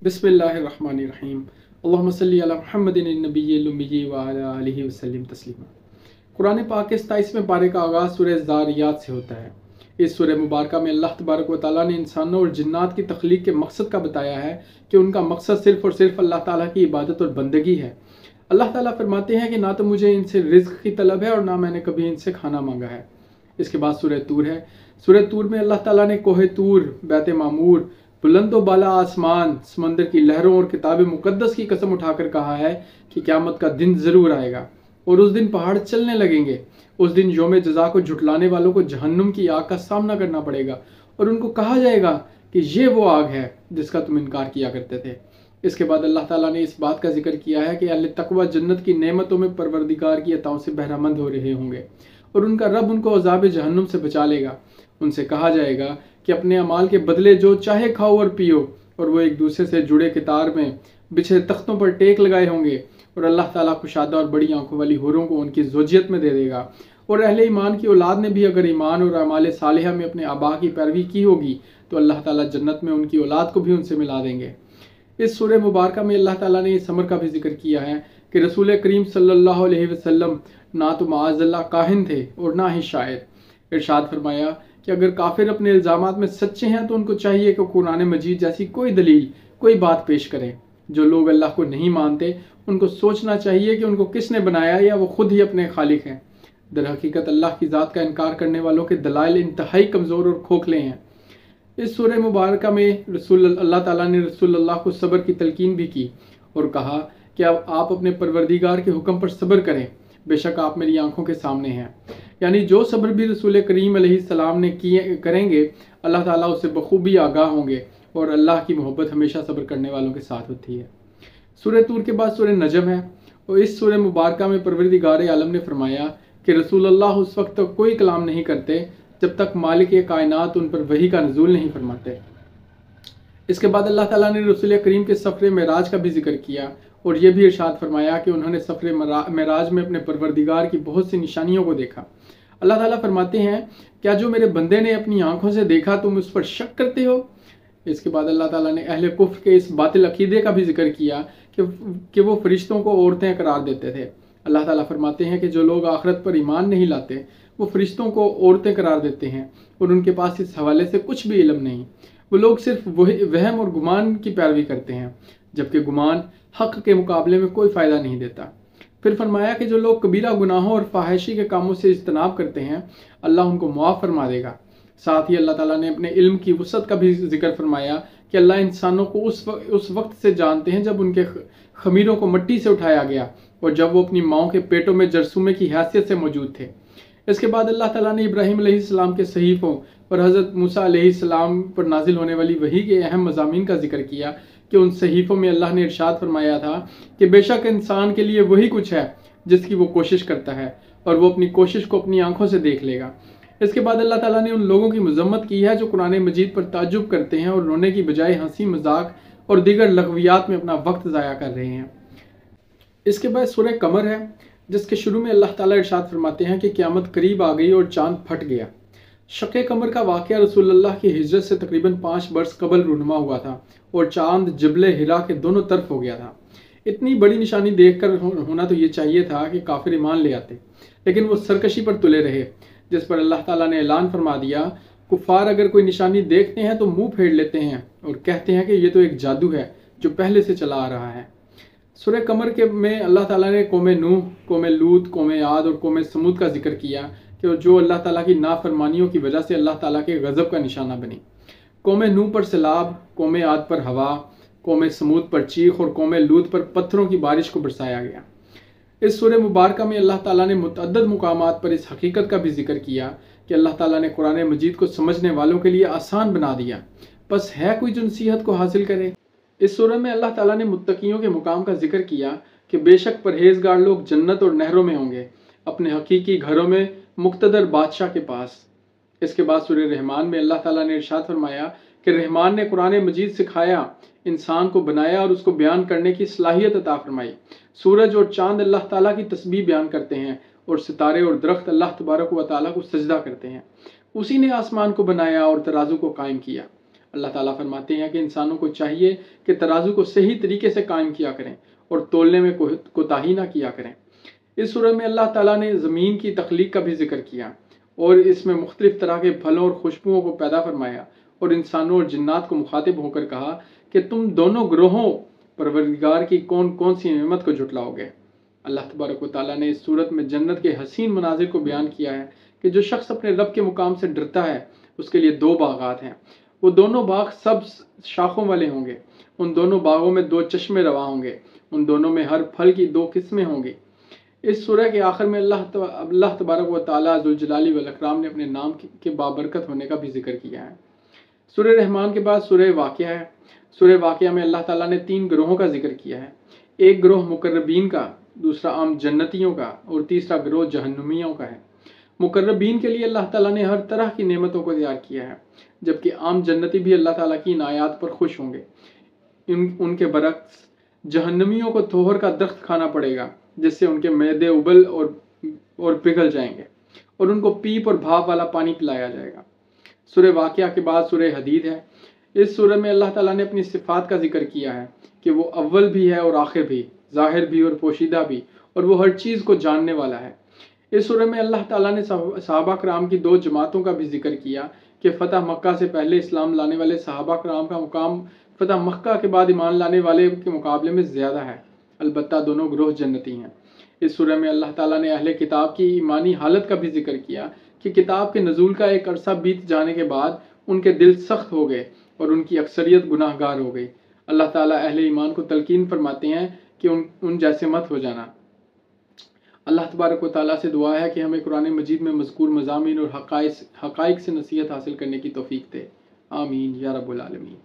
बिस्मिल्लाहिर्रहमानिर्रहीम। अल्लाहुम्मा सल्ली अला मुहम्मदिन नबिय्यिल उम्मी व अला आलिहि वसल्लम तस्लीमा। कुरान पाक के 27वें पारे का आगाज़ सूरह ज़ारियात से होता है। इस सूरह मुबारक में अल्लाह तबारक व तआला ने इंसानों और जिन्नात की तख्लीक के मकसद का बताया है कि उनका मकसद सिर्फ़ और सिर्फ अल्लाह ताला की इबादत और बंदगी है। अल्लाह ताला फरमाते हैं कि ना तो मुझे इनसे रिज़्क़ की तलब है और ना मैंने कभी इनसे खाना मांगा है। इसके बाद सूरह तूर है। सूरह तूर में अल्लाह ताला ने कोहे तूर, बैत मामूर, बुलंदो बाला आसमान, समंदर की लहरों और किताब मुकद्दस की कसम उठाकर कहा है कि क़यामत का दिन ज़रूर आएगा और उस दिन पहाड़ चलने लगेंगे। उस दिन यौम जज़ा को झुटलाने वालों को जहन्नुम की आग का सामना करना पड़ेगा और उनको कहा जाएगा कि ये वो आग है जिसका तुम इनकार किया करते थे। इसके बाद अल्लाह ताला ने इस बात का जिक्र किया है कि अहले तकवा जन्नत की नेमतों में परवरदिगार की अताओं से बहरामंद हो रहे होंगे और उनका रब उनको अज़ाब जहन्नुम से बचा लेगा। उनसे कहा जाएगा कि अपने अमाल के बदले जो चाहे खाओ और पियो, और वो एक दूसरे से जुड़े कितार में बिछे तख्तों पर टेक लगाए होंगे और अल्लाह ताला कुशादा और बड़ी आंखों वाली हुरों को उनकी ज़ोजियत में दे देगा। और अहले ईमान की औलाद ने भी अगर ईमान और अमाल सालिहा में अपने आबा की पैरवी की होगी तो अल्लाह ताला जन्नत में उनकी औलाद को भी उनसे मिला देंगे। इस सूरह मुबारक में अल्लाह ताला ने इस अमर का भी जिक्र किया है कि रसूल करीम सल्लल्लाहु अलैहि वसल्लम ना तो माअज़ल्लाह काहिन थे और ना ही शायर। इरशाद फरमाया कि अगर काफिर अपने इल्ज़ामात में सच्चे हैं तो उनको चाहिए कि कुरान मजीद जैसी कोई दलील, कोई बात पेश करें। जो लोग अल्लाह को नहीं मानते उनको सोचना चाहिए कि उनको किसने बनाया या वो खुद ही अपने खालिक हैं। दर हकीकत अल्लाह की ज़ात का इनकार करने वालों के दलाइल इंतहाई कमज़ोर और खोखले हैं। इस सूरह मुबारक में अल्लाह ताला ने रसूलुल्लाह को सब्र की तलकीन भी की और कहा कि अब आप अपने परवरदिगार के हुक्म पर सब्र करें, बेशक आप मेरी आंखों के सामने हैं। यानी जो सब्र भी रसूल करीम अलैहिस्सलाम ने किए करेंगे अल्लाह ताला उससे बखूबी आगाह होंगे और अल्लाह की मोहब्बत हमेशा सब्र करने वालों के साथ होती है। सूरह तूर के बाद सूरह नजम है और इस सूरह मुबारक में परवरदिगार आलम ने फरमाया कि रसूलुल्लाह उस वक्त तक कोई कलाम नहीं करते जब तक मालिक कायनात उन पर वही का नज़ूल नहीं फरमाते। इसके बाद अल्लाह ताला ने रसूल करीम के सफ़र मेराज का भी जिक्र किया और ये भी इरशाद फरमाया कि उन्होंने सफ़र मेराज में अपने परवरदिगार की बहुत सी निशानियों को देखा। अल्लाह ताला फरमाते हैं, क्या जो मेरे बंदे ने अपनी आंखों से देखा तुम उस पर शक करते हो। इसके बाद अल्लाह ताला ने अहले कुफ्र के इस बातिल अकीदे का भी जिक्र किया कि वो फरिश्तों को औरतें करार देते थे। अल्लाह ताला फरमाते हैं कि जो लोग आखिरत पर ईमान नहीं लाते वो फरिश्तों को औरतें करार देते हैं और उनके पास इस हवाले से कुछ भी इल्म नहीं। वो लोग सिर्फ वहम और गुमान की पैरवी करते हैं, जबकि गुमान हक के मुकाबले में कोई फ़ायदा नहीं देता। फिर फरमाया कि जो लोग कबीरा गुनाहों और फाहिशी के कामों से इज्तनाब करते हैं अल्लाह उनको मुआफ़ फरमा देगा। साथ ही अल्लाह ताला ने अपने इल्म की वसअत का भी जिक्र फरमाया कि अल्लाह इंसानों को उस वक्त से जानते हैं जब उनके खमीरों को मिट्टी से उठाया गया और जब वो अपनी माओं के पेटों में जरसूमे की हैसियत से मौजूद थे। इसके बाद अल्लाह ताला ने इब्राहीम अलैहिस्सलाम के सहीफ़ों और हज़रत मूसा अलैहिस्सलाम पर नाजिल होने वाली वही के अहम मज़ामीन का जिक्र किया कि उन सहीफ़ों में अल्लाह ने इरशाद फरमाया था कि बेशक इंसान के लिए वही कुछ है जिसकी वो कोशिश करता है और वो अपनी कोशिश को अपनी आंखों से देख लेगा। इसके बाद अल्लाह ताला ने उन लोगों की मजम्मत की है जो कुरान मजीद पर ताज्जुब करते हैं और रोने की बजाय हंसी मजाक और दीगर लग़वियात में अपना वक्त ज़ाया कर रहे हैं। इसके बाद सूरह कमर है जिसके शुरू में अल्लाह ताला इरशाद फरमाते हैं कि क़यामत करीब आ गई और चांद फट गया। शक़े कमर का वाक़या रसूलुल्लाह की हिजरत से तकरीबन 5 बरस कबल रूनुमा हुआ था और चांद जबले हिरा के दोनों तरफ हो गया था। इतनी बड़ी निशानी देखकर होना तो ये चाहिए था कि काफिर ईमान ले आते, लेकिन वो सरकशी पर तुले रहे, जिस पर अल्लाह ताला ने ऐलान फरमा दिया, कुफ़ार अगर कोई निशानी देखते हैं तो मुंह फेर लेते हैं और कहते हैं कि ये तो एक जादू है जो पहले से चला आ रहा है। सूरह कमर के में अल्लाह ताला ने कौम नूह, कौम लूत, कौम आद और कौम समूद का जिक्र किया कि जो अल्लाह ताला की नाफरमानियों की वजह से अल्लाह ताला के गज़ब का निशाना बनी। कौम नूह पर सैलाब, कौम आद पर हवा, कौम समूद पर चीख और कौम लूत पर पत्थरों की बारिश को बरसाया गया। इस सूरह मुबारक में अल्लाह ताला ने मुतअद्दिद मुकामात पर इस हकीकत का भी जिक्र किया कि अल्लाह ताला ने कुरान मजीद को समझने वालों के लिए आसान बना दिया, बस है कोई जो नसीहत को हासिल करे। इस सूरह में अल्लाह ताला ने मुत्तकियों के मुकाम का जिक्र किया कि बेशक परहेजगार लोग जन्नत और नहरों में होंगे, अपने हकीकी घरों में मुक़्तदर बादशाह के पास। इसके बाद सूरह रहमान में अल्लाह ताला ने इरशाद फरमाया कि रहमान ने कुरान मजीद सिखाया, इंसान को बनाया और उसको बयान करने की सलाहियत अता फरमाई। सूरज और चांद अल्लाह ताला की तस्बीह बयान करते हैं और सितारे और दरख्त अल्लाह तबारक व तआला को सजदा करते हैं। उसी ने आसमान को बनाया और तराजू को कायम किया। اللہ تعالیٰ فرماتے ہیں کہ انسانوں کو چاہیے کہ ترازو کو صحیح طریقے سے قائم کیا کریں اور تولنے میں کوتاہی نہ کیا کریں۔ اس سورہ میں اللہ تعالیٰ نے زمین کی تخلیق کا بھی ذکر کیا اور اس میں مختلف طرح کے پھلوں اور خوشبوؤں کو پیدا فرمایا اور انسانوں اور جنات کو مخاطب ہو کر کہا کہ تم دونوں گروہوں پروردگار کی کون کون سی نعمت کو جھٹلاؤ گے۔ اللہ تبارک و تعالیٰ نے اس صورت میں جنت کے حسین مناظر کو بیان کیا ہے کہ جو شخص اپنے رب کے مقام سے ڈرتا ہے اس کے لیے 2 باغات ہیں، وہ دونوں باغ سبز شاخوں والے ہوں گے، ان دونوں باغوں میں 2 چشمے رواں ہوں گے، ان دونوں میں ہر پھل کی 2 قسمیں ہوں گی۔ اس سورہ کے آخر میں اللہ تبارک و تعالیٰ ذوالجلال والاکرام نے اپنے نام کے بابرکت ہونے کا بھی ذکر کیا ہے۔ سورہ رحمان کے بعد سورہ واقعہ ہے۔ سورہ واقعہ میں اللہ تعالیٰ نے 3 گروہوں کا ذکر کیا ہے، ایک گروہ مقربین کا، دوسرا عام جنتیوں کا اور تیسرا گروہ جہنمیوں کا ہے۔ مقربین کے لیے اللہ تعالیٰ نے ہر طرح کی نعمتوں کو تیار کیا ہے، جبکہ عام جنتی بھی اللہ تعالیٰ کی عنایات پر خوش ہوں گے۔ ان کے برعکس جہنمیوں کو توہر کا درخت کھانا پڑے گا جس سے ان کے معدے ابل اور پگھل جائیں گے اور ان کو پیپ اور بھاپ والا پانی پلایا جائے گا۔ سورہ واقعہ کے بعد سورہ حدید ہے۔ اس سورہ میں اللہ تعالیٰ نے اپنی صفات کا ذکر کیا ہے کہ وہ اول بھی ہے اور آخر بھی، ظاہر بھی اور پوشیدہ بھی، اور وہ ہر چیز کو جاننے والا ہے۔ اس سورہ میں اللہ تعالیٰ نے صحابہ کرام کی 2 جماعتوں کا بھی ذکر کیا کہ فتح مکہ سے پہلے اسلام لانے والے صحابہ کرام کا مقام فتح مکہ کے بعد ایمان لانے والے کے مقابلے میں زیادہ ہے، البتہ دونوں گروہ جنتی ہیں۔ اس سورہ میں اللہ تعالیٰ نے اہل کتاب کی ایمانی حالت کا بھی ذکر کیا کہ کتاب کے نزول کا ایک عرصہ بیت جانے کے بعد ان کے دل سخت ہو گئے اور ان کی اکثریت گناہ گار ہو گئی۔ اللہ تعالیٰ اہل ایمان کو تلقین فرماتے ہیں کہ ان جیسے مت ہو جانا۔ اللہ تبارک و تعالیٰ سے دعا ہے کہ ہمیں قرآن مجید میں مذکور مضامین اور حقائق سے نصیحت حاصل کرنے کی توفیق دے۔ آمین یا رب العالمین۔